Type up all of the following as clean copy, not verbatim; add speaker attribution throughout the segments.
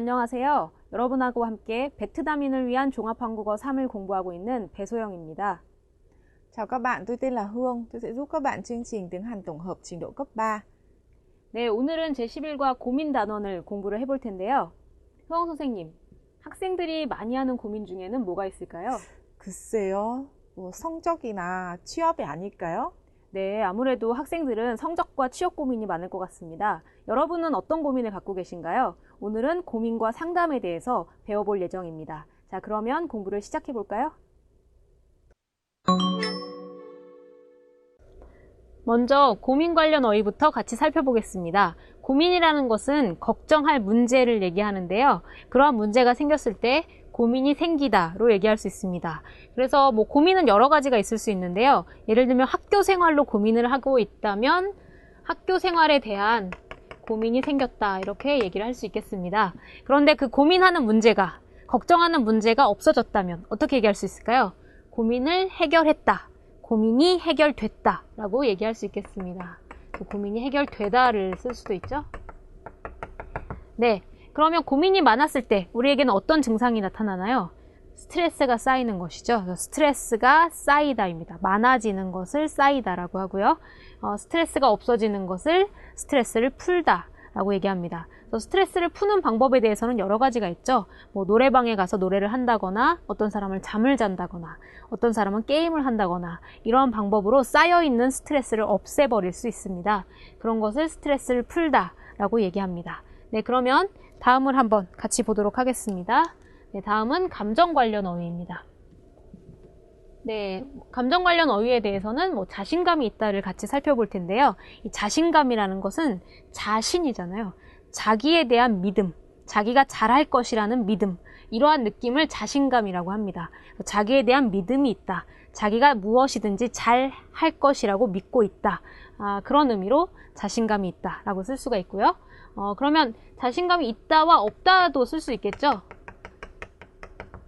Speaker 1: 안녕하세요. 여러분하고 함께 베트남인을 위한 종합한국어 3을 공부하고 있는 배소영입니다.
Speaker 2: Chào các bạn, tôi tên là Hương. Tôi sẽ giúp các bạn chương trình tiếng Hàn tổng hợp trình độ cấp 3.
Speaker 1: 네, 오늘은 제11과 고민 단원을 공부를 해볼 텐데요. 효영 선생님, 학생들이 많이 하는 고민 중에는 뭐가 있을까요?
Speaker 2: 글쎄요, 성적이나 취업이 아닐까요?
Speaker 1: 네, 아무래도 학생들은 성적과 취업 고민이 많을 것 같습니다. 여러분은 어떤 고민을 갖고 계신가요? 오늘은 고민과 상담에 대해서 배워볼 예정입니다. 자, 그러면 공부를 시작해 볼까요? 먼저 고민 관련 어휘부터 같이 살펴보겠습니다. 고민이라는 것은 걱정할 문제를 얘기하는데요. 그러한 문제가 생겼을 때 고민이 생기다로 얘기할 수 있습니다. 그래서 고민은 여러 가지가 있을 수 있는데요. 예를 들면 학교 생활로 고민을 하고 있다면 학교 생활에 대한 고민이 생겼다 이렇게 얘기를 할 수 있겠습니다. 그런데 그 고민하는 문제가, 걱정하는 문제가 없어졌다면 어떻게 얘기할 수 있을까요? 고민을 해결했다, 고민이 해결됐다 라고 얘기할 수 있겠습니다. 고민이 해결되다를 쓸 수도 있죠. 네, 그러면 고민이 많았을 때 우리에게는 어떤 증상이 나타나나요? 스트레스가 쌓이는 것이죠. 스트레스가 쌓이다입니다. 많아지는 것을 쌓이다라고 하고요. 스트레스가 없어지는 것을 스트레스를 풀다 라고 얘기합니다. 스트레스를 푸는 방법에 대해서는 여러 가지가 있죠. 노래방에 가서 노래를 한다거나, 어떤 사람은 잠을 잔다거나, 어떤 사람은 게임을 한다거나, 이러한 방법으로 쌓여있는 스트레스를 없애버릴 수 있습니다. 그런 것을 스트레스를 풀다 라고 얘기합니다. 네, 그러면 다음을 한번 같이 보도록 하겠습니다. 네, 다음은 감정 관련 어휘입니다. 네, 감정 관련 어휘에 대해서는 자신감이 있다를 같이 살펴볼 텐데요. 이 자신감이라는 것은 자신이잖아요. 자기에 대한 믿음, 자기가 잘할 것이라는 믿음, 이러한 느낌을 자신감이라고 합니다. 자기에 대한 믿음이 있다, 자기가 무엇이든지 잘 할 것이라고 믿고 있다, 그런 의미로 자신감이 있다라고 쓸 수가 있고요. 그러면 자신감이 있다와 없다도 쓸 수 있겠죠.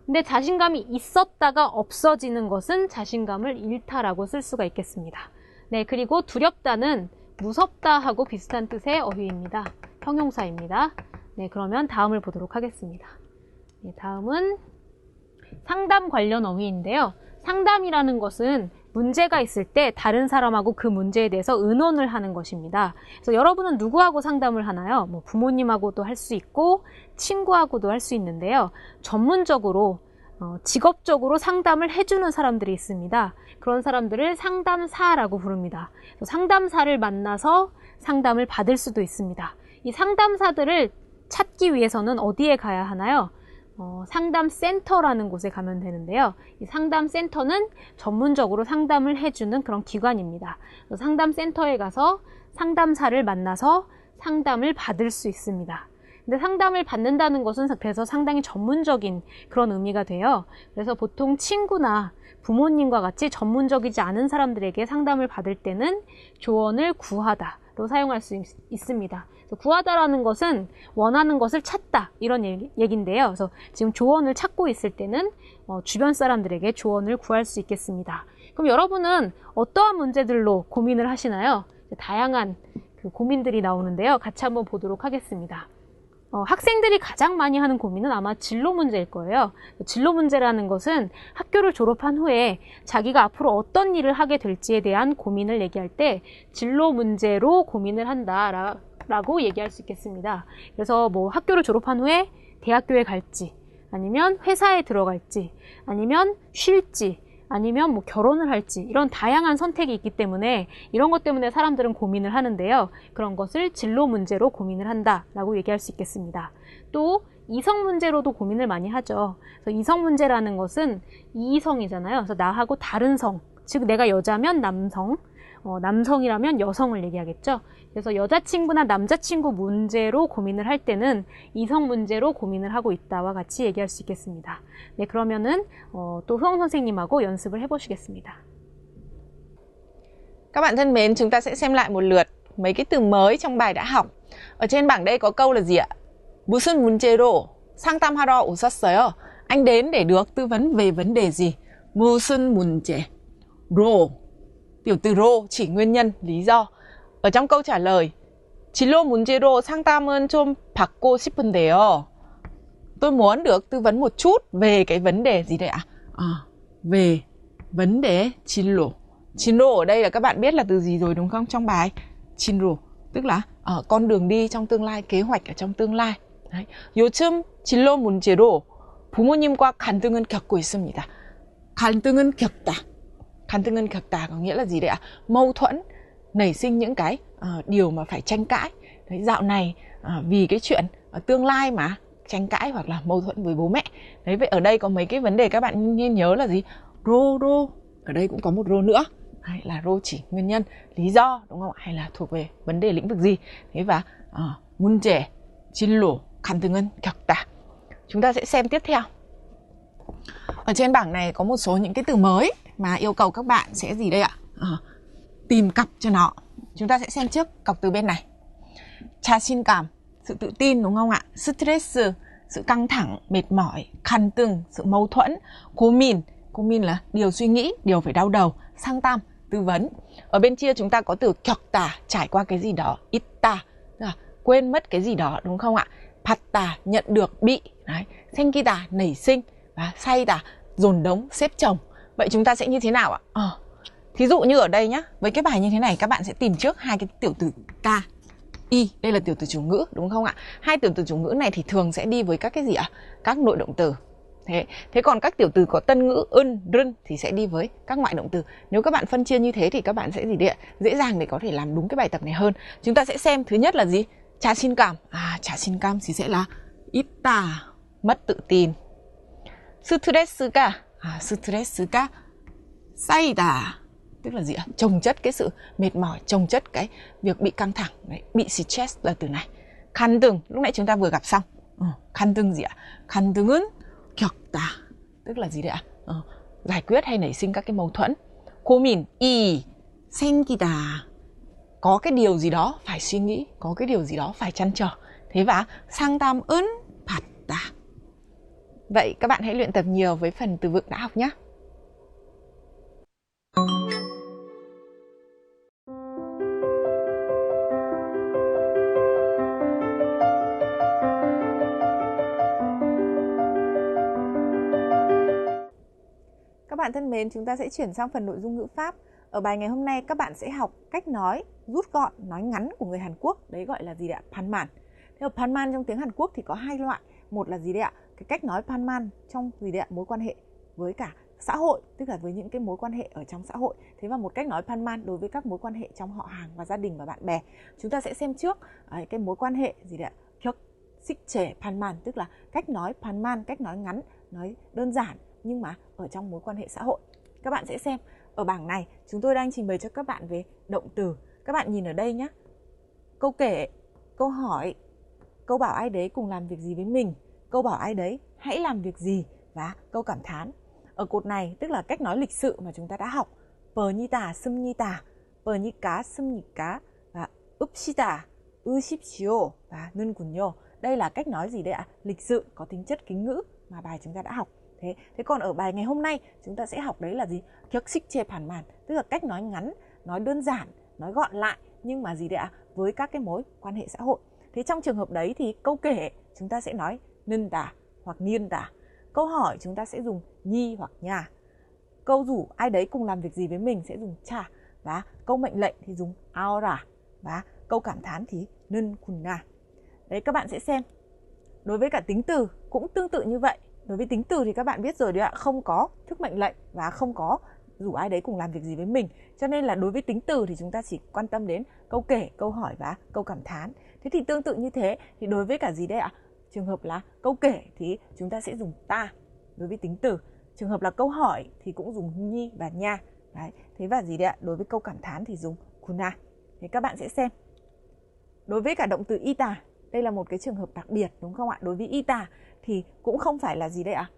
Speaker 1: 근데 자신감이 있었다가 없어지는 것은 자신감을 잃다라고 쓸 수가 있겠습니다. 네, 그리고 두렵다는 무섭다 하고 비슷한 뜻의 어휘입니다. 형용사입니다. 네, 그러면 다음을 보도록 하겠습니다. 네, 다음은 상담 관련 어휘인데요. 상담이라는 것은 문제가 있을 때 다른 사람하고 그 문제에 대해서 의논을 하는 것입니다. 그래서 여러분은 누구하고 상담을 하나요? 부모님하고도 할 수 있고 친구하고도 할 수 있는데요. 전문적으로 직업적으로 상담을 해주는 사람들이 있습니다. 그런 사람들을 상담사라고 부릅니다. 상담사를 만나서 상담을 받을 수도 있습니다. 이 상담사들을 찾기 위해서는 어디에 가야 하나요? 상담센터라는 곳에 가면 되는데요. 이 상담센터는 전문적으로 상담을 해주는 그런 기관입니다. 상담센터에 가서 상담사를 만나서 상담을 받을 수 있습니다. 근데 상담을 받는다는 것은 그래서 상당히 전문적인 그런 의미가 돼요. 그래서 보통 친구나 부모님과 같이 전문적이지 않은 사람들에게 상담을 받을 때는 조언을 구하다로 사용할 수 있습니다. 구하다라는 것은 원하는 것을 찾다 이런 얘기인데요. 그래서 지금 조언을 찾고 있을 때는 주변 사람들에게 조언을 구할 수 있겠습니다. 그럼 여러분은 어떠한 문제들로 고민을 하시나요? 다양한 고민들이 나오는데요. 같이 한번 보도록 하겠습니다. 학생들이 가장 많이 하는 고민은 아마 진로 문제일 거예요. 진로 문제라는 것은 학교를 졸업한 후에 자기가 앞으로 어떤 일을 하게 될지에 대한 고민을 얘기할 때 진로 문제로 고민을 한다라고 얘기할 수 있겠습니다. 그래서 학교를 졸업한 후에 대학교에 갈지, 아니면 회사에 들어갈지, 아니면 쉴지, 아니면 결혼을 할지, 이런 다양한 선택이 있기 때문에 이런 것 때문에 사람들은 고민을 하는데요. 그런 것을 진로 문제로 고민을 한다라고 얘기할 수 있겠습니다. 또 이성 문제로도 고민을 많이 하죠. 그래서 이성 문제라는 것은 이성이잖아요. 그래서 나하고 다른 성, 즉 내가 여자면 남성, 남성이라면 여성을 얘기하겠죠. 그래서 여자친구나 남자친구 문제로 고민을 할 때는 이성 문제로 고민을 하고 있다와 같이 얘기할 수 있겠습니다. 네, 그러면은 또 효영 선생님하고 연습을 해보시겠습니다.
Speaker 2: Các bạn thân mến, chúng ta sẽ xem lại một lượt mấy cái từ mới trong bài đã học. Ở trên bảng đây có câu là gì ạ? 무슨 문제로 상담하러 오셨어요? Anh đến để được tư vấn về vấn đề gì? 무슨 문제? 로. Tiểu từ 로 chỉ nguyên nhân, lý do. Ở trong câu trả lời, 진로 문제로 상담은 좀 받고 싶은데요. Tôi muốn được tư vấn một chút về cái vấn đề gì đây ạ? Về vấn đề 진로. 진로 ở đây là các bạn biết là từ gì rồi đúng không? Trong bài 진로 tức là con đường đi trong tương lai, kế hoạch ở trong tương lai. đấy. 요즘 진로 문제로 부모님과 갈등은 겪고 있습니다. 갈등은 겪다. 갈등은 겪다 có nghĩa là gì đấy ạ? Mâu thuẫn, nảy sinh những cái điều mà phải tranh cãi. Đấy, dạo này vì cái chuyện tương lai mà tranh cãi hoặc là mâu thuẫn với bố mẹ. Đấy, vậy ở đây có mấy cái vấn đề các bạn nên nhớ là gì? Rô. Ở đây cũng có một rô nữa. Hay là rô chỉ nguyên nhân, lý do đúng không ạ? Hay là thuộc về vấn đề lĩnh vực gì? Thế và 문제, 진로, 갈등은 겪다. Chúng ta sẽ xem tiếp theo. Ở trên bảng này có một số những cái từ mới mà yêu cầu các bạn sẽ gì đây ạ? Tìm cặp cho nó. Chúng ta sẽ xem trước cặp từ bên này. 자신감, sự tự tin đúng không ạ? Stress, sự căng thẳng, mệt mỏi. 갈등, sự mâu thuẫn. 고민, 고민 là điều suy nghĩ, điều phải đau đầu. 상담, tư vấn. Ở bên kia chúng ta có từ 겪다, trải qua cái gì đó. 잊다, quên mất cái gì đó đúng không ạ? 받다, nhận được, bị. Đấy. 생기다, nảy sinh. Và 쌓이다, dồn đống, xếp chồng. Vậy chúng ta sẽ như thế nào ạ? Thí dụ như ở đây nhá, với cái bài như thế này các bạn sẽ tìm trước hai cái tiểu từ k, y. Đây là tiểu từ chủ ngữ đúng không ạ? Hai tiểu từ chủ ngữ này thì thường sẽ đi với các cái gì ạ? Các nội động từ. Thế còn các tiểu từ có tân ngữ run thì sẽ đi với các ngoại động từ. Nếu các bạn phân chia như thế thì các bạn sẽ gì đấy ạ? Dễ dàng để có thể làm đúng cái bài tập này hơn. Chúng ta sẽ xem thứ nhất là gì? 자신감. 자신감 thì sẽ là 있다, mất tự tin. 스트레스가 쌓이다, tức là gì ạ? Chồng chất cái sự mệt mỏi, chồng chất cái việc bị căng thẳng. Đấy, bị stress là từ này. 갈등, lúc nãy chúng ta vừa gặp xong. 갈등 gì ạ? 갈등은 겪다, tức là gì đấy ạ? Giải quyết hay nảy sinh các cái mâu thuẫn. 고민, 생기다, có cái điều gì đó phải suy nghĩ, có cái điều gì đó phải trăn trở. Thế và 상담은 받다. Vậy các bạn hãy luyện tập nhiều với phần từ vựng đã học nhé. Các bạn thân mến, chúng ta sẽ chuyển sang phần nội dung ngữ pháp. Ở bài ngày hôm nay các bạn sẽ học cách nói rút gọn, nói ngắn của người Hàn Quốc. Đấy gọi là gì ạ? 반말. Theo 반말 trong tiếng Hàn Quốc thì có hai loại. Một là gì đấy ạ? Cái cách nói 반말 trong gì đấy ạ? Mối quan hệ với cả xã hội, tức là với những cái mối quan hệ ở trong xã hội. Thế và một cách nói 반말 đối với các mối quan hệ trong họ hàng và gia đình và bạn bè. Chúng ta sẽ xem trước cái mối quan hệ gì đấy ạ? 격식체 반말, tức là cách nói 반말, cách nói ngắn, nói đơn giản nhưng mà ở trong mối quan hệ xã hội. Các bạn sẽ xem ở bảng này chúng tôi đang trình bày cho các bạn về động từ. Các bạn nhìn ở đây nhé. Câu kể, câu hỏi, câu bảo ai đấy cùng làm việc gì với mình, câu bảo ai đấy hãy làm việc gì và câu cảm thán. Ở cột này tức là cách nói lịch sự mà chúng ta đã học. 버니다, 씁니다, 버니까, 씁니까 và 읍시다, 으십시오 và 는군요. Đây là cách nói gì đấy ạ? Lịch sự, có tính chất kính ngữ mà bài chúng ta đã học. Thế còn ở bài ngày hôm nay chúng ta sẽ học đấy là gì? 격식체 반말, tức là cách nói ngắn, nói đơn giản, nói gọn lại nhưng mà gì đấy ạ? Với các cái mối quan hệ xã hội. Thế trong trường hợp đấy thì câu kể chúng ta sẽ nói 는다 hoặc niên-da. Câu hỏi chúng ta sẽ dùng nhi hoặc nhà. Câu rủ ai đấy cùng làm việc gì với mình sẽ dùng cha. Và câu mệnh lệnh thì dùng aora. Và câu cảm thán thì 는구나. Đấy, các bạn sẽ xem. Đối với cả tính từ cũng tương tự như vậy. Đối với tính từ thì các bạn biết rồi đấy ạ, không có thức mệnh lệnh và không có rủ ai đấy cùng làm việc gì với mình. Cho nên là đối với tính từ thì chúng ta chỉ quan tâm đến câu kể, câu hỏi và câu cảm thán. Thế thì tương tự như thế thì đối với cả gì đấy ạ? Trường hợp là câu kể thì chúng ta sẽ dùng ta đối với tính từ. Trường hợp là câu hỏi thì cũng dùng nhi và nha. Đấy. Thế và gì đấy ạ? Đối với câu cảm thán thì dùng kuna. Thế các bạn sẽ xem. Đối với cả động từ ita, đây là một cái trường hợp đặc biệt đúng không ạ? Đối với ita thì cũng không phải là gì đấy ạ?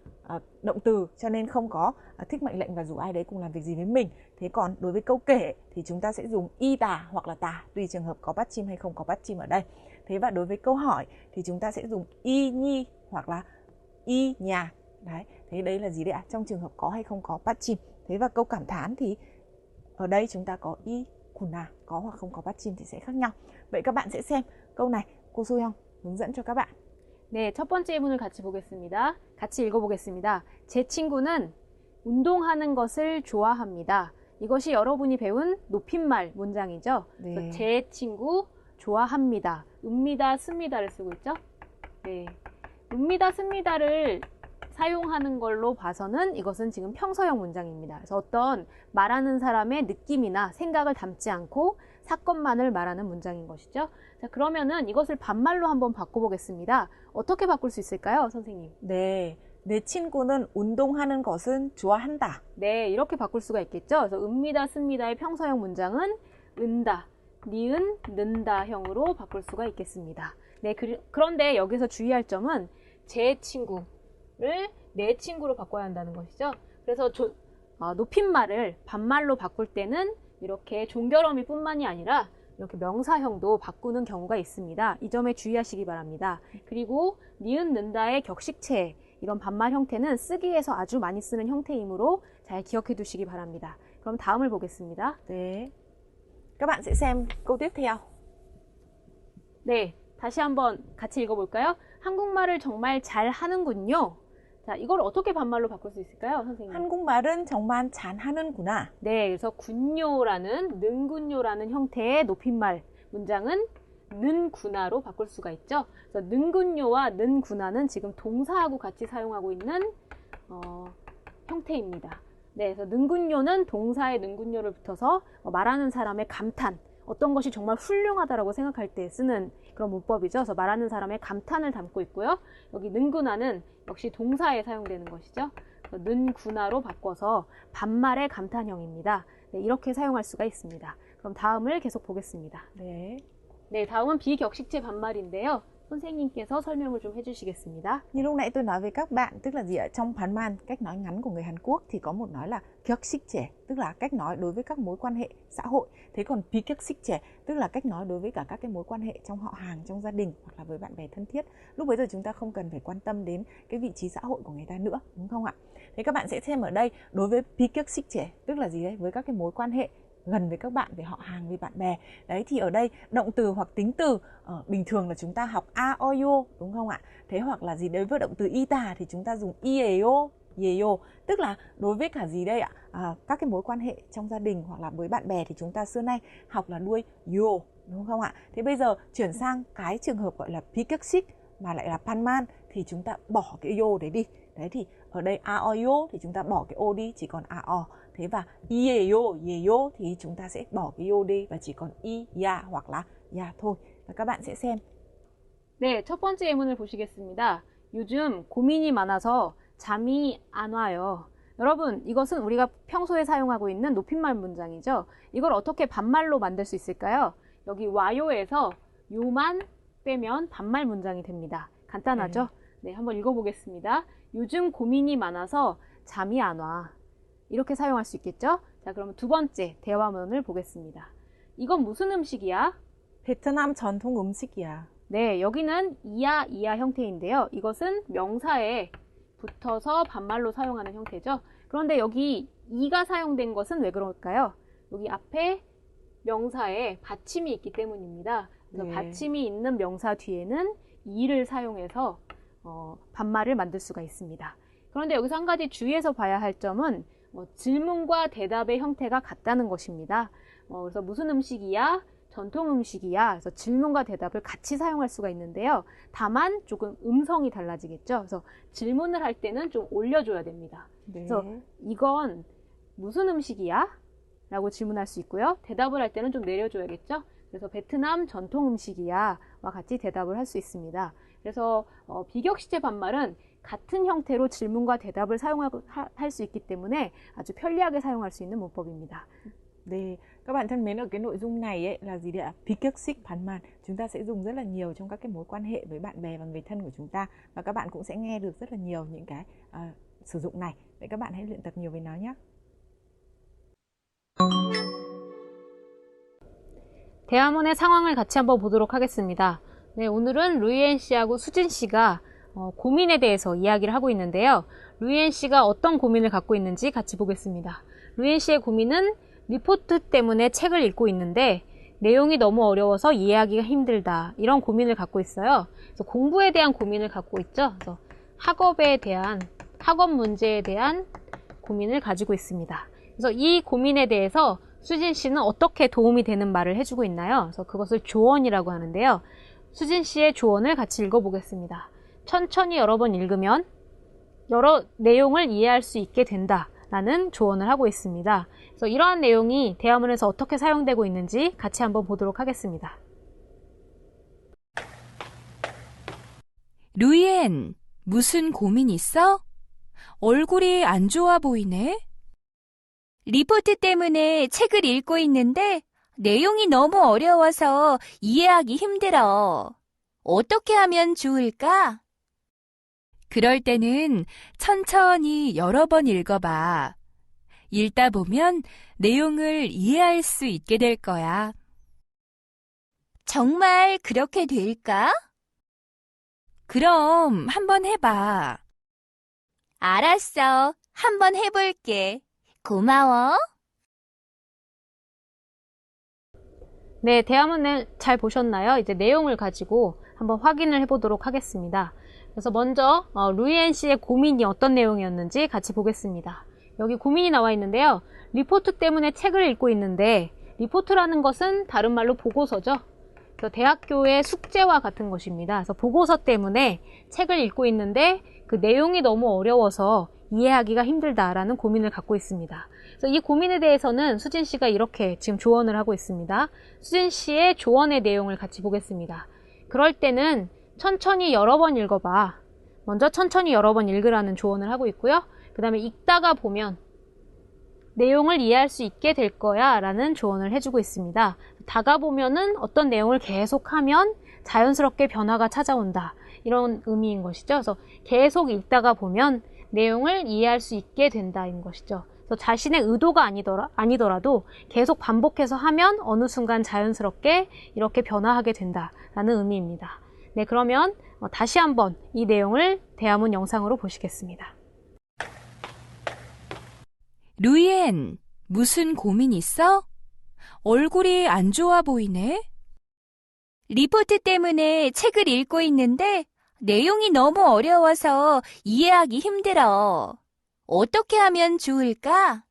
Speaker 2: Động từ cho nên không có thích mệnh lệnh và rủ ai đấy cùng làm việc gì với mình. Thế còn đối với câu kể thì chúng ta sẽ dùng ita hoặc là ta, tùy trường hợp có bắt chim hay không có bắt chim ở đây. Thế và đối với câu hỏi thì chúng ta sẽ dùng y nhi hoặc là y nhà. Đấy, thế đấy là gì đấy ạ? Trong trường hợp có hay không có bắt chim. Thế và câu cảm thán thì ở đây chúng ta có y kuna, có hoặc không có bắt chim thì sẽ khác nhau. Vậy các bạn sẽ xem câu này, cô Soyoung hướng dẫn cho các bạn.
Speaker 1: 네, 첫 번째 예문을 같이 보겠습니다. 같이 읽어보겠습니다. 제 친구는 운동하는 것을 좋아합니다. 이것이 여러분이 배운 높임말 문장이죠.
Speaker 2: 네.
Speaker 1: 그래서 제 친구 좋아합니다. 읍니다, 씁니다를 쓰고 있죠. 네, 읍니다, 씁니다를 사용하는 걸로 봐서는 이것은 지금 평서형 문장입니다. 그래서 어떤 말하는 사람의 느낌이나 생각을 담지 않고 사건만을 말하는 문장인 것이죠. 자, 그러면은 이것을 반말로 한번 바꿔보겠습니다. 어떻게 바꿀 수 있을까요, 선생님?
Speaker 2: 네. 내 친구는 운동하는 것은 좋아한다.
Speaker 1: 네, 이렇게 바꿀 수가 있겠죠. 그래서 읍니다, 씁니다의 평서형 문장은 은다, 니은, 는다형으로 바꿀 수가 있겠습니다. 네, 그런데 여기서 주의할 점은 제 친구를 내 친구로 바꿔야 한다는 것이죠. 그래서 높임말을 반말로 바꿀 때는 이렇게 종결어미 뿐만이 아니라 이렇게 명사형도 바꾸는 경우가 있습니다. 이 점에 주의하시기 바랍니다. 그리고 니은, 는다의 격식체, 이런 반말 형태는 쓰기에서 아주 많이 쓰는 형태이므로 잘 기억해 두시기 바랍니다. 그럼 다음을 보겠습니다.
Speaker 2: 네. Các bạn sẽ xem câu tiếp theo.
Speaker 1: 네, 다시 한번 같이 읽어볼까요? 한국말을 정말 잘 하는군요. 자, 이걸 어떻게 반말로 바꿀 수 있을까요, 선생님?
Speaker 2: 한국말은 정말 잘하는구나.
Speaker 1: 네, 그래서 능군요라는 형태의 높임말 문장은 는구나로 바꿀 수가 있죠. 그래서 능군요와 는구나는 지금 동사하고 같이 사용하고 있는 형태입니다. 네, 그래서 능군요는 동사의 능군요를 붙어서 말하는 사람의 감탄, 어떤 것이 정말 훌륭하다라고 생각할 때 쓰는 그런 문법이죠. 그래서 말하는 사람의 감탄을 담고 있고요. 여기 능구나는 역시 동사에 사용되는 것이죠. 그래서 는구나로 바꿔서 반말의 감탄형입니다. 네, 이렇게 사용할 수가 있습니다. 그럼 다음을 계속 보겠습니다.
Speaker 2: 네.
Speaker 1: 네, 다음은 비격식체 반말인데요. 선생님께서 설명을 좀 해주시겠습니다.
Speaker 2: Như lúc nãy tôi nói với các bạn, tức là gì ạ? Trong Hàn Man, cách nói ngắn của người Hàn Quốc thì có một nói là 격식체, tức là cách nói đối với các mối quan hệ xã hội. Thế còn 비격식체, tức là cách nói đối với cả các cái mối quan hệ trong họ hàng, trong gia đình hoặc là với bạn bè thân thiết. Lúc bấy giờ chúng ta không cần phải quan tâm đến cái vị trí xã hội của người ta nữa, đúng không ạ? Thế các bạn sẽ xem ở đây, đối với 비격식체, tức là gì đấy? Với các cái mối quan hệ gần với các bạn, về họ hàng, với bạn bè. Đấy thì ở đây động từ hoặc tính từ bình thường là chúng ta học a, o, yo, đúng không ạ? Thế hoặc là gì đối với động từ ita thì chúng ta dùng ieo, yeo, tức là đối với cả gì đây ạ? Các cái mối quan hệ trong gia đình hoặc là với bạn bè thì chúng ta xưa nay học là đuôi yo, đúng không ạ? Thế bây giờ chuyển sang cái trường hợp gọi là 비격식 mà lại là 반만 thì chúng ta bỏ cái yo đấy đi. Đấy thì ở đây a, o, yo thì chúng ta bỏ cái o đi, chỉ còn a, o. Thế và yeo thì chúng ta sẽ bỏ cái yo đi và chỉ còn ya hoặc là ya thôi. Và các bạn sẽ xem.
Speaker 1: 네, 첫 번째 예문을 보시겠습니다. 요즘 고민이 많아서 잠이 안 와요. 여러분, 이것은 우리가 평소에 사용하고 있는 높임말 문장이죠. 이걸 어떻게 반말로 만들 수 있을까요? 여기 와요에서 요만 빼면 반말 문장이 됩니다. 간단하죠? 네, 한번 읽어보겠습니다. 요즘 고민이 많아서 잠이 안 와. 이렇게 사용할 수 있겠죠? 자, 그러면 두 번째 대화문을 보겠습니다. 이건 무슨 음식이야?
Speaker 2: 베트남 전통 음식이야.
Speaker 1: 네, 여기는 이야 형태인데요. 이것은 명사에 붙어서 반말로 사용하는 형태죠. 그런데 여기 이가 사용된 것은 왜 그럴까요? 여기 앞에 명사에 받침이 있기 때문입니다. 그래서
Speaker 2: 네.
Speaker 1: 받침이 있는 명사 뒤에는 이를 사용해서 반말을 만들 수가 있습니다. 그런데 여기서 한 가지 주의해서 봐야 할 점은 질문과 대답의 형태가 같다는 것입니다. 그래서 무슨 음식이야? 전통 음식이야. 그래서 질문과 대답을 같이 사용할 수가 있는데요. 다만 조금 음성이 달라지겠죠. 그래서 질문을 할 때는 좀 올려줘야 됩니다.
Speaker 2: 네.
Speaker 1: 그래서 이건 무슨 음식이야? 라고 질문할 수 있고요. 대답을 할 때는 좀 내려줘야겠죠. 그래서 베트남 전통 음식이야 와 같이 대답을 할 수 있습니다. 그래서 비격식체 반말은 같은 형태로 질문과 대답을 할 수 있기 때문에 아주 편리하게 사용할 수 있는 문법입니다.
Speaker 2: 네, các bạn thân mến, ở cái nội dung này ấy là gì đấy ạ? 비격식 반말 chúng ta sẽ dùng rất là nhiều trong các cái mối quan hệ với bạn bè và người thân của chúng ta, và các bạn cũng sẽ nghe được rất là nhiều những cái sử dụng này. Vậy các bạn hãy luyện tập nhiều với nó nhé.
Speaker 1: 대화문의 상황을 같이 한번 보도록 하겠습니다. 네, 오늘은 루이엔 씨하고 수진 씨가 고민에 대해서 이야기를 하고 있는데요. 루이엔 씨가 어떤 고민을 갖고 있는지 같이 보겠습니다. 루이엔 씨의 고민은 리포트 때문에 책을 읽고 있는데 내용이 너무 어려워서 이해하기가 힘들다. 이런 고민을 갖고 있어요. 그래서 공부에 대한 고민을 갖고 있죠. 그래서 학업 문제에 대한 고민을 가지고 있습니다. 그래서 이 고민에 대해서 수진 씨는 어떻게 도움이 되는 말을 해주고 있나요? 그래서 그것을 조언이라고 하는데요. 수진 씨의 조언을 같이 읽어보겠습니다. 천천히 여러 번 읽으면 여러 내용을 이해할 수 있게 된다. 라는 조언을 하고 있습니다. 그래서 이러한 내용이 대화문에서 어떻게 사용되고 있는지 같이 한번 보도록 하겠습니다.
Speaker 3: 루이엔, 무슨 고민 있어? 얼굴이 안 좋아 보이네?
Speaker 4: 리포트 때문에 책을 읽고 있는데 내용이 너무 어려워서 이해하기 힘들어. 어떻게 하면 좋을까?
Speaker 3: 그럴 때는 천천히 여러 번 읽어봐. 읽다 보면 내용을 이해할 수 있게 될 거야.
Speaker 4: 정말 그렇게 될까?
Speaker 3: 그럼 한번 해봐.
Speaker 4: 알았어. 한번 해볼게. 고마워.
Speaker 1: 네, 대화문을 잘 보셨나요? 이제 내용을 가지고 한번 확인을 해보도록 하겠습니다. 그래서 먼저 루이엔 씨의 고민이 어떤 내용이었는지 같이 보겠습니다. 여기 고민이 나와 있는데요. 리포트 때문에 책을 읽고 있는데 리포트라는 것은 다른 말로 보고서죠. 그래서 대학교의 숙제와 같은 것입니다. 그래서 보고서 때문에 책을 읽고 있는데 그 내용이 너무 어려워서 이해하기가 힘들다라는 고민을 갖고 있습니다. 그래서 이 고민에 대해서는 수진 씨가 이렇게 지금 조언을 하고 있습니다. 수진 씨의 조언의 내용을 같이 보겠습니다. 그럴 때는 천천히 여러 번 읽어봐. 먼저 천천히 여러 번 읽으라는 조언을 하고 있고요. 그 다음에 읽다가 보면 내용을 이해할 수 있게 될 거야 라는 조언을 해주고 있습니다. 다가보면은 어떤 내용을 계속하면 자연스럽게 변화가 찾아온다. 이런 의미인 것이죠. 그래서 계속 읽다가 보면 내용을 이해할 수 있게 된다인 것이죠. 그래서 자신의 의도가 아니더라도 계속 반복해서 하면 어느 순간 자연스럽게 이렇게 변화하게 된다라는 의미입니다. 네, 그러면 다시 한번 이 내용을 대화문 영상으로 보시겠습니다.
Speaker 3: 루이엔, 무슨 고민 있어? 얼굴이 안 좋아 보이네?
Speaker 4: 리포트 때문에 책을 읽고 있는데 내용이 너무 어려워서 이해하기 힘들어. 어떻게 하면 좋을까?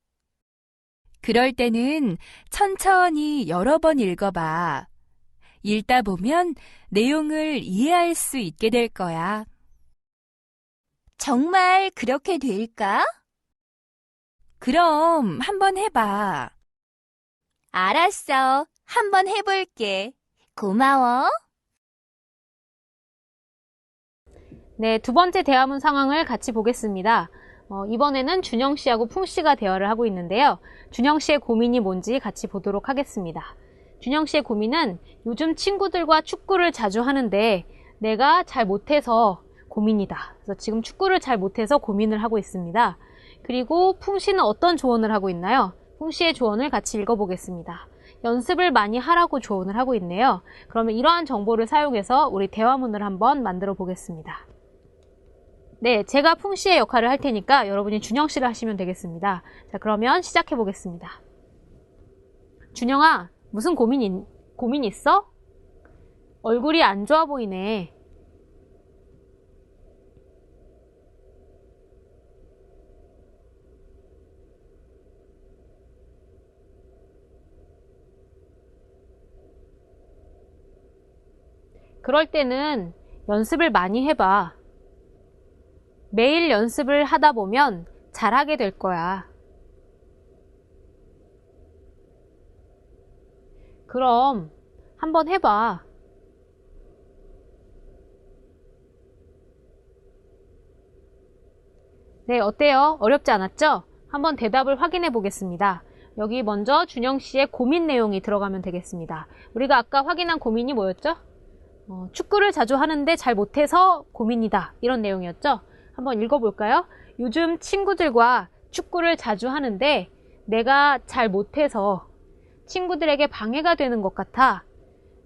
Speaker 3: 그럴 때는 천천히 여러 번 읽어봐. 읽다 보면 내용을 이해할 수 있게 될 거야.
Speaker 4: 정말 그렇게 될까?
Speaker 3: 그럼 한번 해봐.
Speaker 4: 알았어. 한번 해볼게. 고마워.
Speaker 1: 네, 두 번째 대화문 상황을 같이 보겠습니다. 이번에는 준영 씨하고 풍 씨가 대화를 하고 있는데요. 준영 씨의 고민이 뭔지 같이 보도록 하겠습니다. 준영 씨의 고민은 요즘 친구들과 축구를 자주 하는데 내가 잘 못해서 고민이다. 그래서 지금 축구를 잘 못해서 고민을 하고 있습니다. 그리고 풍 씨는 어떤 조언을 하고 있나요? 풍 씨의 조언을 같이 읽어보겠습니다. 연습을 많이 하라고 조언을 하고 있네요. 그러면 이러한 정보를 사용해서 우리 대화문을 한번 만들어 보겠습니다. 네, 제가 풍 씨의 역할을 할 테니까 여러분이 준영 씨를 하시면 되겠습니다. 자, 그러면 시작해 보겠습니다. 준영아, 무슨 고민 있어? 얼굴이 안 좋아 보이네. 그럴 때는 연습을 많이 해봐. 매일 연습을 하다 보면 잘하게 될 거야. 그럼 한번 해봐. 네, 어때요? 어렵지 않았죠? 한번 대답을 확인해 보겠습니다. 여기 먼저 준영 씨의 고민 내용이 들어가면 되겠습니다. 우리가 아까 확인한 고민이 뭐였죠? 축구를 자주 하는데 잘 못해서 고민이다. 이런 내용이었죠? 한번 읽어볼까요? 요즘 친구들과 축구를 자주 하는데 내가 잘 못해서 친구들에게 방해가 되는 것 같아.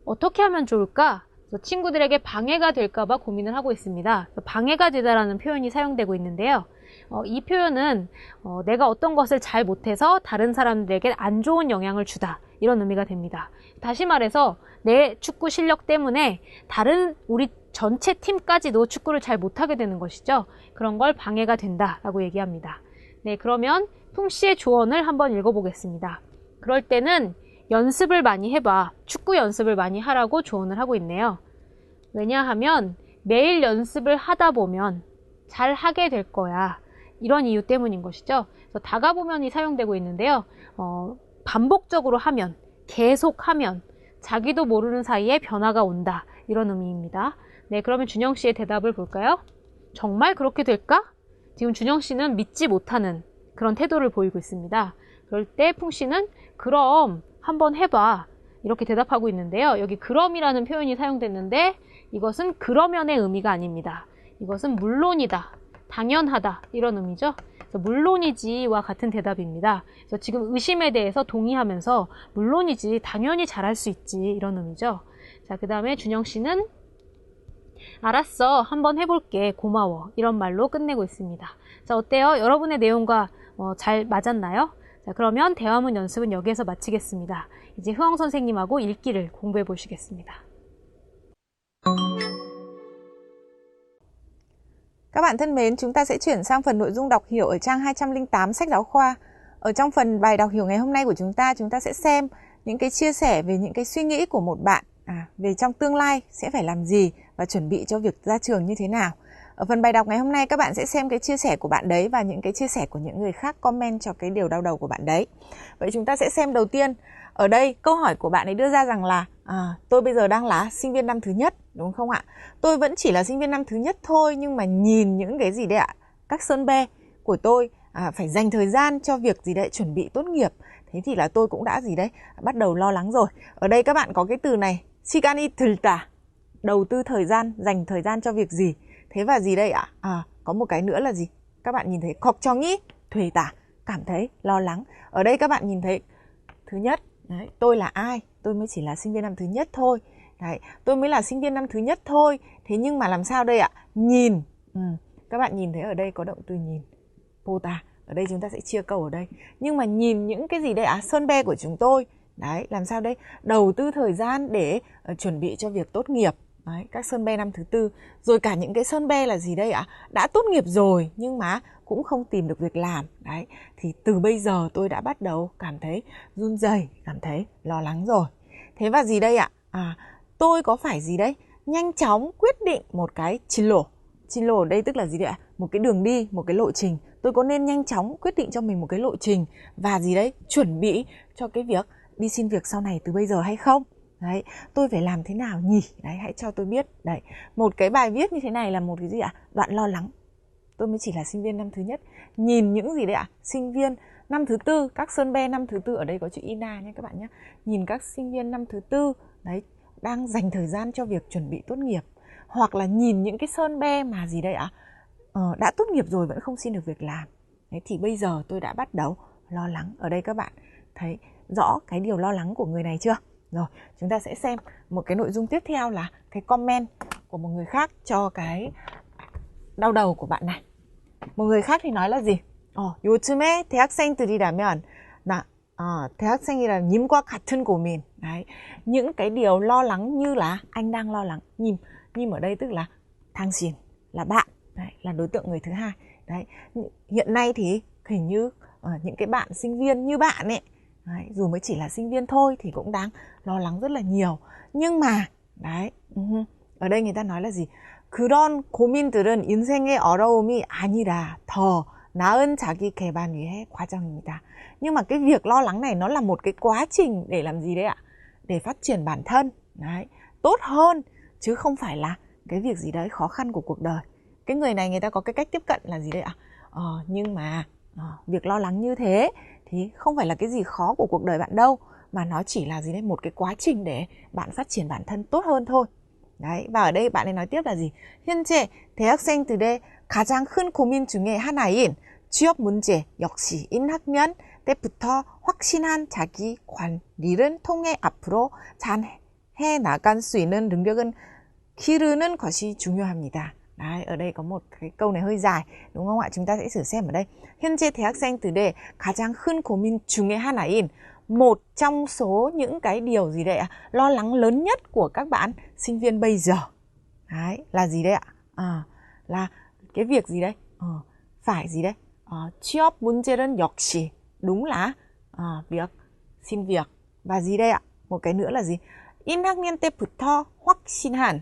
Speaker 1: 어떻게 하면 좋을까? 그래서 친구들에게 방해가 될까봐 고민을 하고 있습니다. 방해가 되다라는 표현이 사용되고 있는데요. 이 표현은 내가 어떤 것을 잘 못해서 다른 사람들에게 안 좋은 영향을 주다. 이런 의미가 됩니다. 다시 말해서 내 축구 실력 때문에 다른 우리 전체 팀까지도 축구를 잘 못하게 되는 것이죠. 그런 걸 방해가 된다라고 얘기합니다. 네, 그러면 풍 씨의 조언을 한번 읽어보겠습니다. 그럴 때는 연습을 많이 해봐. 축구 연습을 많이 하라고 조언을 하고 있네요. 왜냐하면 매일 연습을 하다 보면 잘 하게 될 거야. 이런 이유 때문인 것이죠. 그래서 다가보면이 사용되고 있는데요. 반복적으로 하면, 계속 하면 자기도 모르는 사이에 변화가 온다. 이런 의미입니다. 네, 그러면 준영 씨의 대답을 볼까요? 정말 그렇게 될까? 지금 준영 씨는 믿지 못하는 그런 태도를 보이고 있습니다. 그럴 때 풍 씨는 그럼 한번 해봐. 이렇게 대답하고 있는데요. 여기 그럼이라는 표현이 사용됐는데 이것은 그러면의 의미가 아닙니다. 이것은 물론이다, 당연하다 이런 의미죠. 그래서 물론이지와 같은 대답입니다. 그래서 지금 의심에 대해서 동의하면서 물론이지, 당연히 잘할 수 있지 이런 의미죠. 자, 그 다음에 준영 씨는 알았어, 한번 해볼게, 고마워 이런 말로 끝내고 있습니다. 자, 어때요? 여러분의 내용과 잘 맞았나요? 자, 그러면 대화문 연습은 여기에서 마치겠습니다. 이제 흐엉 선생님하고 읽기를 공부해 보시겠습니다.
Speaker 2: Các bạn thân mến, chúng ta sẽ chuyển sang phần nội dung đọc hiểu ở trang 208 sách giáo khoa. Ở trong phần bài đọc hiểu ngày hôm nay của chúng ta sẽ xem những cái chia sẻ về những cái suy nghĩ của một bạn về trong tương lai sẽ phải làm gì và chuẩn bị cho việc ra trường như thế nào. Ở phần bài đọc ngày hôm nay các bạn sẽ xem cái chia sẻ của bạn đấy và những cái chia sẻ của những người khác comment cho cái điều đau đầu của bạn đấy. Vậy chúng ta sẽ xem đầu tiên. Ở đây câu hỏi của bạn ấy đưa ra rằng là tôi bây giờ đang là sinh viên năm thứ nhất, đúng không ạ? Tôi vẫn chỉ là sinh viên năm thứ nhất thôi, nhưng mà nhìn những cái gì đấy ạ? Các sơn bê của tôi phải dành thời gian cho việc gì đấy chuẩn bị tốt nghiệp. Thế thì là tôi cũng đã gì đấy bắt đầu lo lắng rồi. Ở đây các bạn có cái từ này 시간이 들다, đầu tư thời gian, dành thời gian cho việc gì. Thế và gì đây ạ? Có một cái nữa là gì? Các bạn nhìn thấy 걱정이 되다, cảm thấy lo lắng. Ở đây các bạn nhìn thấy thứ nhất, đấy, tôi là ai? Tôi mới chỉ là sinh viên năm thứ nhất thôi. Đấy, tôi mới là sinh viên năm thứ nhất thôi. Thế nhưng mà làm sao đây ạ? Nhìn. Các bạn nhìn thấy ở đây có động từ nhìn. 보다. Ở đây chúng ta sẽ chia câu ở đây. Nhưng mà nhìn những cái gì đây ạ? Sơn bê của chúng tôi. Đấy, làm sao đây? Đầu tư thời gian để chuẩn bị cho việc tốt nghiệp. Đấy, các sơn bê năm thứ tư. Rồi cả những cái sơn bê là gì đây ạ? Đã tốt nghiệp rồi nhưng mà cũng không tìm được việc làm. Đấy, thì từ bây giờ tôi đã bắt đầu cảm thấy run rẩy, cảm thấy lo lắng rồi. Thế và gì đây ạ? Tôi có phải gì đấy? Nhanh chóng quyết định một cái 진로. 진로 ở đây tức là gì đấy ạ? Một cái đường đi, một cái lộ trình. Tôi có nên nhanh chóng quyết định cho mình một cái lộ trình và gì đấy? Chuẩn bị cho cái việc đi xin việc sau này từ bây giờ hay không? Đấy, tôi phải làm thế nào nhỉ? Đấy, hãy cho tôi biết. Đấy, một cái bài viết như thế này là một cái gì ạ? Đoạn lo lắng. Tôi mới chỉ là sinh viên năm thứ nhất. Nhìn những gì đấy ạ? Sinh viên năm thứ tư, các sơn bê năm thứ tư, ở đây có chữ Ina nhé các bạn nhé. Nhìn các sinh viên năm thứ tư, đấy, đang dành thời gian cho việc chuẩn bị tốt nghiệp. Hoặc là nhìn những cái sơn bê mà gì đây ạ? Đã tốt nghiệp rồi vẫn không xin được việc làm. Đấy, thì bây giờ tôi đã bắt đầu lo lắng. Ở đây các bạn thấy rõ cái điều lo lắng của người này chưa? Rồi, chúng ta sẽ xem một cái nội dung tiếp theo là cái comment của một người khác cho cái đau đầu của bạn này. Một người khác thì nói là gì? 요즘에 대학생들이라면 대학생이라는 님과 같은 고민. Đấy, những cái điều lo lắng như là anh đang lo lắng. Nhim ở đây tức là 당신, là bạn. Đấy, là đối tượng người thứ hai. Đấy, hiện nay thì hình như những cái bạn sinh viên như bạn ấy, đấy, dù mới chỉ là sinh viên thôi thì cũng đang lo lắng rất là nhiều. Nhưng mà đấy, ở đây người ta nói là gì? 그런 고민들은 인생의 어려움이 아니라 더 나은 자기 개발 위해 과정입니다. Nhưng mà cái việc lo lắng này nó là một cái quá trình để làm gì đấy ạ? Để phát triển bản thân, đấy, tốt hơn, chứ không phải là cái việc gì đấy khó khăn của cuộc đời. Cái người này người ta có cái cách tiếp cận là gì đấy ạ? Nhưng mà việc lo lắng như thế thì không phải là cái gì khó của cuộc đời bạn đâu, mà nó chỉ là gì đấy, một cái quá trình để bạn phát triển bản thân tốt hơn thôi. Đấy, và ở đây bạn ấy nói tiếp là gì? 현재 대학생들의 가장 큰 고민 중에 하나인 취업 문제 역시 1학년 때부터 확신한 자기 관리를 통해 앞으로 잘 해나갈 수 있는 능력은 기르는 것이 중요합니다. Đấy, ở đây có một cái câu này hơi dài, đúng không ạ? Chúng ta sẽ thử xem ở đây. 현재 대학생들의 가장 큰 고민 중에 하나인, một trong số những cái điều gì đây ạ? Lo lắng lớn nhất của các bạn sinh viên bây giờ. Đấy, là gì đây ạ? Là cái việc gì đây? Phải gì đây? 취업 문제는 역시, đúng là việc xin việc. Và gì đây ạ? Một cái nữa là gì? 1학년 때부터 확신한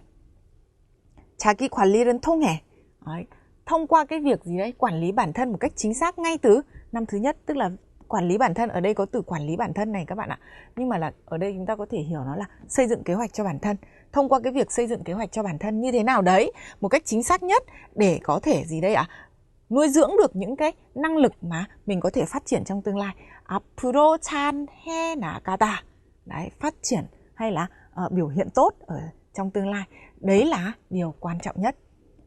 Speaker 2: 자기 관리를 통해. Đấy, thông qua cái việc gì đấy? Quản lý bản thân một cách chính xác ngay từ năm thứ nhất. Tức là quản lý bản thân, ở đây có từ quản lý bản thân này các bạn ạ. Nhưng mà là ở đây chúng ta có thể hiểu nó là xây dựng kế hoạch cho bản thân. Thông qua cái việc xây dựng kế hoạch cho bản thân như thế nào đấy, một cách chính xác nhất để có thể gì đây ạ? Nuôi dưỡng được những cái năng lực mà mình có thể phát triển trong tương lai. 앞으로 잘 해나가다. Đấy, phát triển hay là biểu hiện tốt ở trong tương lai. Đấy là điều quan trọng nhất.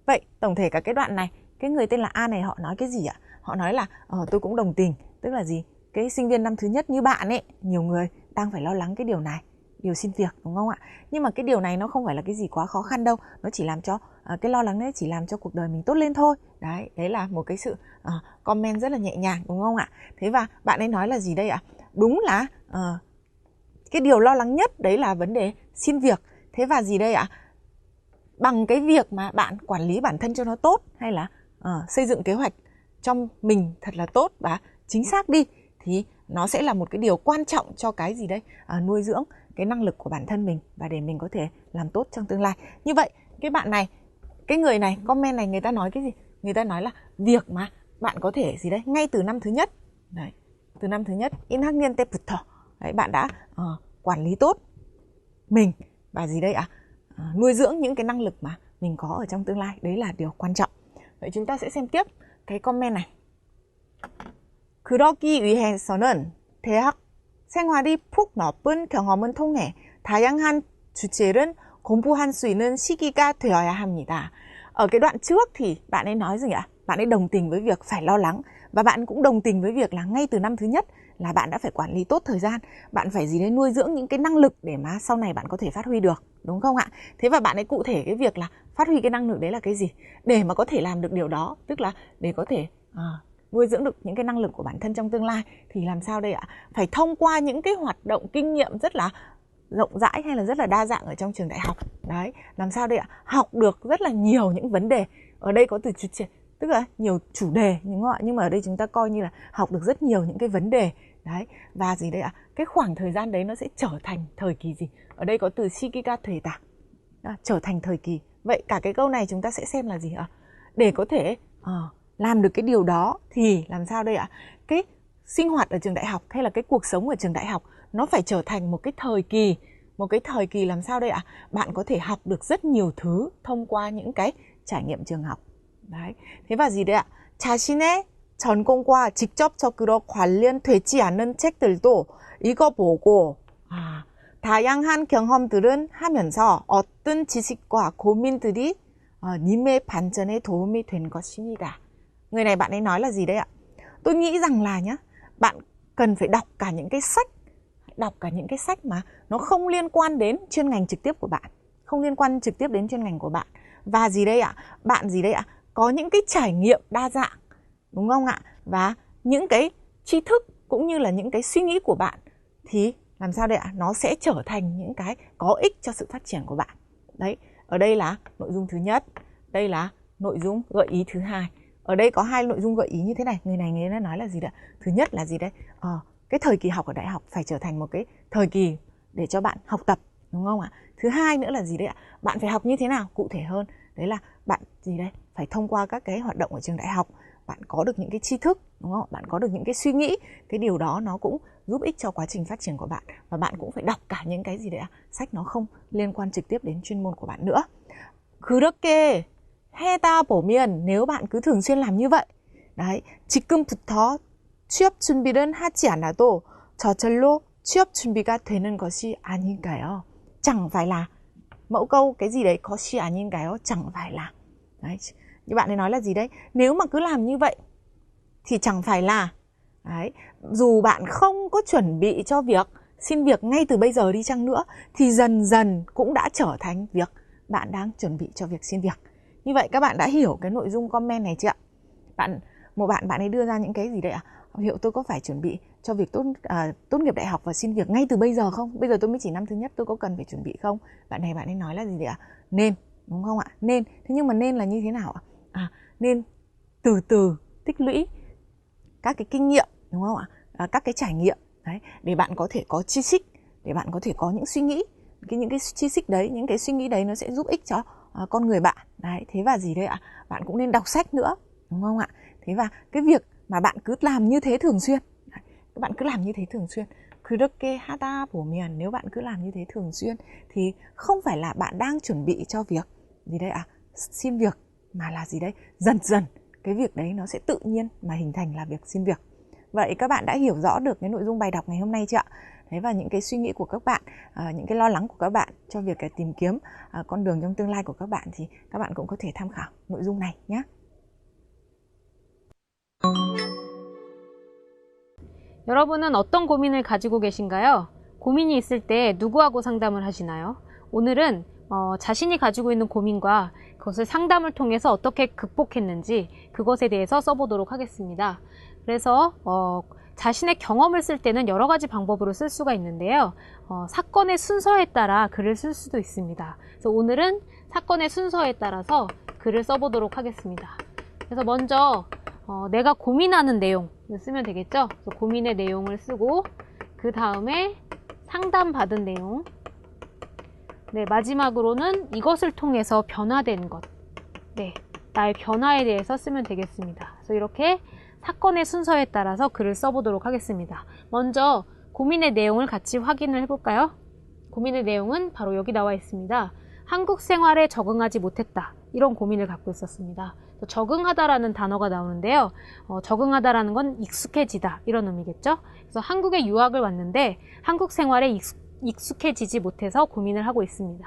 Speaker 2: Vậy tổng thể cả cái đoạn này, cái người tên là A này họ nói cái gì ạ? Họ nói là tôi cũng đồng tình. Tức là gì? Cái sinh viên năm thứ nhất như bạn ấy, nhiều người đang phải lo lắng cái điều này, điều xin việc, đúng không ạ? Nhưng mà cái điều này nó không phải là cái gì quá khó khăn đâu. Nó chỉ làm cho, cái lo lắng đấy chỉ làm cho cuộc đời mình tốt lên thôi. Đấy là một cái sự comment rất là nhẹ nhàng, đúng không ạ? Thế và bạn ấy nói là gì đây ạ? Đúng là cái điều lo lắng nhất đấy là vấn đề xin việc. Thế và gì đây ạ? Bằng cái việc mà bạn quản lý bản thân cho nó tốt, hay là xây dựng kế hoạch cho mình thật là tốt và chính xác đi, thì nó sẽ là một cái điều quan trọng cho cái gì đấy? Nuôi dưỡng cái năng lực của bản thân mình và để mình có thể làm tốt trong tương lai. Như vậy, cái bạn này, cái người này, comment này, người ta nói cái gì? Người ta nói là việc mà bạn có thể gì đấy? Ngay từ năm thứ nhất, đấy, từ năm thứ nhất, 1학년 때부터, đấy, bạn đã quản lý tốt mình và gì đây ạ? Nuôi dưỡng những cái năng lực mà mình có ở trong tương lai. Đấy là điều quan trọng. Vậy chúng ta sẽ xem tiếp cái comment này. 그러기 위해서는 대학 생활이 푹 넓은 경험을 통해 다양한 주제를 공부할 수 있는 시기가 되어야 합니다. Ở cái đoạn trước thì bạn ấy nói gì ạ? Bạn ấy đồng tình với việc phải lo lắng. Và bạn cũng đồng tình với việc là ngay từ năm thứ nhất là bạn đã phải quản lý tốt thời gian. Bạn phải gì đấy nuôi dưỡng những cái năng lực để mà sau này bạn có thể phát huy được. Đúng không ạ? Thế và bạn ấy cụ thể cái việc là phát huy cái năng lực đấy là cái gì? Để mà có thể làm được điều đó, tức là để có thể nuôi dưỡng được những cái năng lực của bản thân trong tương lai thì làm sao đây ạ? Phải thông qua những cái hoạt động kinh nghiệm rất là rộng rãi hay là rất là đa dạng ở trong trường đại học. Đấy, làm sao đây ạ? Học được rất là nhiều những vấn đề. Ở đây có từ chủ đề, tức là nhiều chủ đề, đúng không ạ? Nhưng mà ở đây chúng ta coi như là học được rất nhiều những cái vấn đề. Đấy, và gì đây ạ? Cái khoảng thời gian đấy nó sẽ trở thành thời kỳ gì? Ở đây có từ 시기가 되다, trở thành thời kỳ. Vậy cả cái câu này chúng ta sẽ xem là gì ạ? Để có thể làm được cái điều đó thì làm sao đây ạ? Cái sinh hoạt ở trường đại học hay là cái cuộc sống ở trường đại học nó phải trở thành một cái thời kỳ. Một cái thời kỳ làm sao đây ạ? Bạn có thể học được rất nhiều thứ thông qua những cái trải nghiệm trường học. Đấy. Thế và gì đây ạ? 자신의 전공과 직접적으로 관련되지 않는 책들도 읽어보고 다양한 경험들은 하면서 어떤 지식과 고민들이 님의 발전에 도움이 된 것입니다. Người này bạn ấy nói là gì đấy ạ? Tôi nghĩ rằng là nhá, bạn cần phải đọc cả những cái sách, đọc cả những cái sách mà nó không liên quan đến chuyên ngành trực tiếp của bạn, không liên quan trực tiếp đến chuyên ngành của bạn. Và gì đây ạ? Bạn gì đây ạ? Có những cái trải nghiệm đa dạng, đúng không ạ? Và những cái tri thức cũng như là những cái suy nghĩ của bạn thì làm sao đây ạ? Nó sẽ trở thành những cái có ích cho sự phát triển của bạn. Đấy, ở đây là nội dung thứ nhất, đây là nội dung gợi ý thứ hai. Ở đây có hai nội dung gợi ý như thế này. Người này nói là gì đấy? Thứ nhất là gì đấy? Cái thời kỳ học ở đại học phải trở thành một cái thời kỳ để cho bạn học tập, đúng không ạ? Thứ hai nữa là gì đấy ạ? Bạn phải học như thế nào? Cụ thể hơn, đấy là bạn gì đấy? Phải thông qua các cái hoạt động ở trường đại học, bạn có được những cái tri thức, đúng không? Bạn có được những cái suy nghĩ. Cái điều đó nó cũng giúp ích cho quá trình phát triển của bạn. Và bạn cũng phải đọc cả những cái gì đấy ạ? Sách nó không liên quan trực tiếp đến chuyên môn của bạn nữa. 그렇게 해다 보면, nếu bạn cứ thường xuyên làm như vậy, đấy, 지금부터 취업 준비를 하지 않아도 저절로 취업 준비가 되는 것이 아닌가요? Chẳng phải là, mẫu câu cái gì đấy 것이 아닌가요? Chẳng phải là. Đấy, như bạn ấy nói là gì đấy? Nếu mà cứ làm như vậy thì chẳng phải là, đấy, dù bạn không có chuẩn bị cho việc xin việc ngay từ bây giờ đi chăng nữa thì dần dần cũng đã trở thành việc bạn đang chuẩn bị cho việc xin việc. Như vậy các bạn đã hiểu cái nội dung comment này chưa ạ? Một bạn ấy đưa ra những cái gì đấy ạ? Liệu tôi có phải chuẩn bị cho việc tốt nghiệp đại học và xin việc ngay từ bây giờ không? Bây giờ tôi mới chỉ năm thứ nhất, tôi có cần phải chuẩn bị không? Bạn ấy nói là gì đấy ạ? Nên, đúng không ạ? Nên. Thế nhưng mà nên là như thế nào ạ? Nên từ từ tích lũy các cái kinh nghiệm, đúng không ạ? Các cái trải nghiệm đấy, để bạn có thể có chi xích, để bạn có thể có những suy nghĩ. Những cái chi xích đấy, những cái suy nghĩ đấy nó sẽ giúp ích cho con người bạn. Đấy, thế và gì đấy ạ? Bạn cũng nên đọc sách nữa, đúng không ạ? Thế và cái việc mà bạn cứ làm như thế thường xuyên, các bạn cứ làm như thế thường xuyên, 그렇게 하다 보면, nếu bạn cứ làm như thế thường xuyên thì không phải là bạn đang chuẩn bị cho việc gì đấy ạ? Xin việc, mà là gì đấy? Dần dần cái việc đấy nó sẽ tự nhiên mà hình thành là việc xin việc. Vậy các bạn đã hiểu rõ được cái nội dung bài đọc ngày hôm nay chưa ạ? Thế và những cái suy nghĩ của các bạn, những cái lo lắng của các bạn cho việc tìm kiếm con đường trong tương lai của các bạn thì các bạn cũng có thể tham khảo nội dung này nhé.
Speaker 1: 여러분은 어떤 고민을 가지고 계신가요? 고민이 있을 때 누구하고 상담을 하시나요? 오늘은 자신이 가지고 있는 고민과 그것을 상담을 통해서 어떻게 극복했는지 그것에 대해서 써보도록 하겠습니다. 그래서 자신의 경험을 쓸 때는 여러 가지 방법으로 쓸 수가 있는데요. 사건의 순서에 따라 글을 쓸 수도 있습니다. 그래서 오늘은 사건의 순서에 따라서 글을 써보도록 하겠습니다. 그래서 먼저 내가 고민하는 내용을 쓰면 되겠죠. 그래서 고민의 내용을 쓰고 그 다음에 상담받은 내용, 네, 마지막으로는 이것을 통해서 변화된 것, 네, 나의 변화에 대해서 쓰면 되겠습니다. 그래서 이렇게 사건의 순서에 따라서 글을 써보도록 하겠습니다. 먼저 고민의 내용을 같이 확인을 해볼까요? 고민의 내용은 바로 여기 나와 있습니다. 한국 생활에 적응하지 못했다. 이런 고민을 갖고 있었습니다. 적응하다라는 단어가 나오는데요. 적응하다라는 건 익숙해지다 이런 의미겠죠. 그래서 한국에 유학을 왔는데 한국 생활에 익숙해지지 못해서 고민을 하고 있습니다.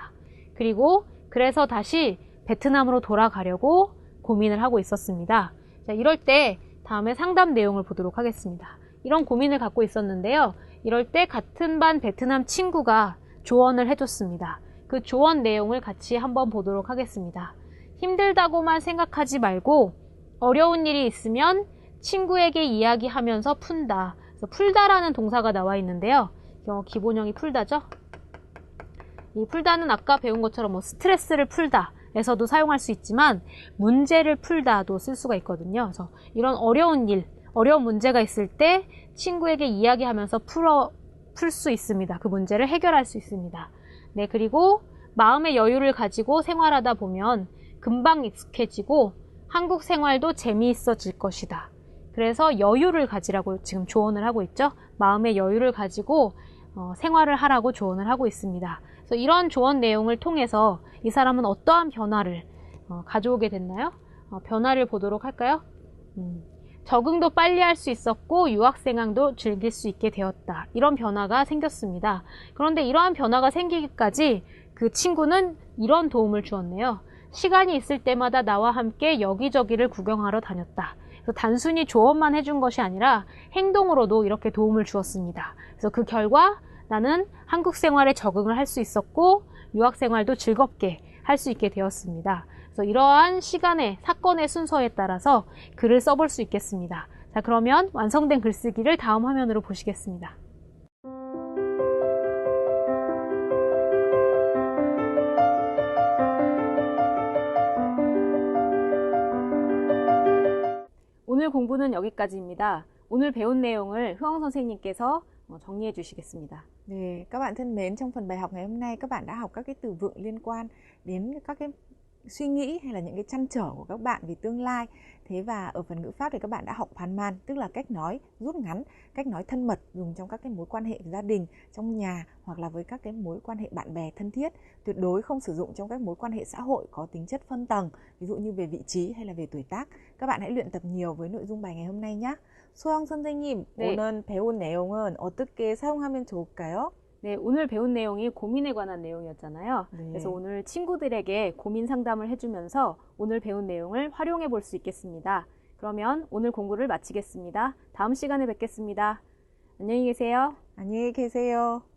Speaker 1: 그리고 그래서 다시 베트남으로 돌아가려고 고민을 하고 있었습니다. 자, 이럴 때 다음에 상담 내용을 보도록 하겠습니다. 이런 고민을 갖고 있었는데요. 이럴 때 같은 반 베트남 친구가 조언을 해줬습니다. 그 조언 내용을 같이 한번 보도록 하겠습니다. 힘들다고만 생각하지 말고 어려운 일이 있으면 친구에게 이야기하면서 푼다. 그래서 풀다라는 동사가 나와 있는데요. 기본형이 풀다죠. 이 풀다는 아까 배운 것처럼 스트레스를 풀다 에서도 사용할 수 있지만 문제를 풀다도 쓸 수가 있거든요. 그래서 이런 어려운 일, 어려운 문제가 있을 때 친구에게 이야기하면서 풀 수 있습니다. 그 문제를 해결할 수 있습니다. 네, 그리고 마음의 여유를 가지고 생활하다 보면 금방 익숙해지고 한국 생활도 재미있어질 것이다. 그래서 여유를 가지라고 지금 조언을 하고 있죠. 마음의 여유를 가지고 생활을 하라고 조언을 하고 있습니다. 그래서 이런 조언 내용을 통해서 이 사람은 어떠한 변화를 가져오게 됐나요? 변화를 보도록 할까요? 적응도 빨리 할 수 있었고 유학생활도 즐길 수 있게 되었다. 이런 변화가 생겼습니다. 그런데 이러한 변화가 생기기까지 그 친구는 이런 도움을 주었네요. 시간이 있을 때마다 나와 함께 여기저기를 구경하러 다녔다. 그래서 단순히 조언만 해준 것이 아니라 행동으로도 이렇게 도움을 주었습니다. 그래서 그 결과 나는 한국 생활에 적응을 할 수 있었고 유학 생활도 즐겁게 할 수 있게 되었습니다. 그래서 이러한 시간의 사건의 순서에 따라서 글을 써볼 수 있겠습니다. 자, 그러면 완성된 글쓰기를 다음 화면으로 보시겠습니다. 오늘 공부는 여기까지입니다. 오늘 배운 내용을 흐엉 선생님께서 정리해 주시겠습니다.
Speaker 2: 네, các bạn thân mến, trong phần bài học ngày hôm nay các bạn đã học các cái từ vựng liên quan đến các cái suy nghĩ hay là những cái trăn trở của các bạn về tương lai. Thế và ở phần ngữ pháp thì các bạn đã học phán man, tức là cách nói rút ngắn, cách nói thân mật dùng trong các cái mối quan hệ gia đình, trong nhà hoặc là với các cái mối quan hệ bạn bè thân thiết. Tuyệt đối không sử dụng trong các mối quan hệ xã hội có tính chất phân tầng, ví dụ như về vị trí hay là về tuổi tác. Các bạn hãy luyện tập nhiều với nội dung bài ngày hôm nay nhé. 소영 선생님,
Speaker 1: 네.
Speaker 2: 오늘 배운 내용은 어떻게 사용하면 좋을까요?
Speaker 1: 네, 오늘 배운 내용이 고민에 관한 내용이었잖아요.
Speaker 2: 네.
Speaker 1: 그래서 오늘 친구들에게 고민 상담을 해주면서 오늘 배운 내용을 활용해 볼 수 있겠습니다. 그러면 오늘 공부를 마치겠습니다. 다음 시간에 뵙겠습니다. 안녕히 계세요.
Speaker 2: 안녕히 계세요.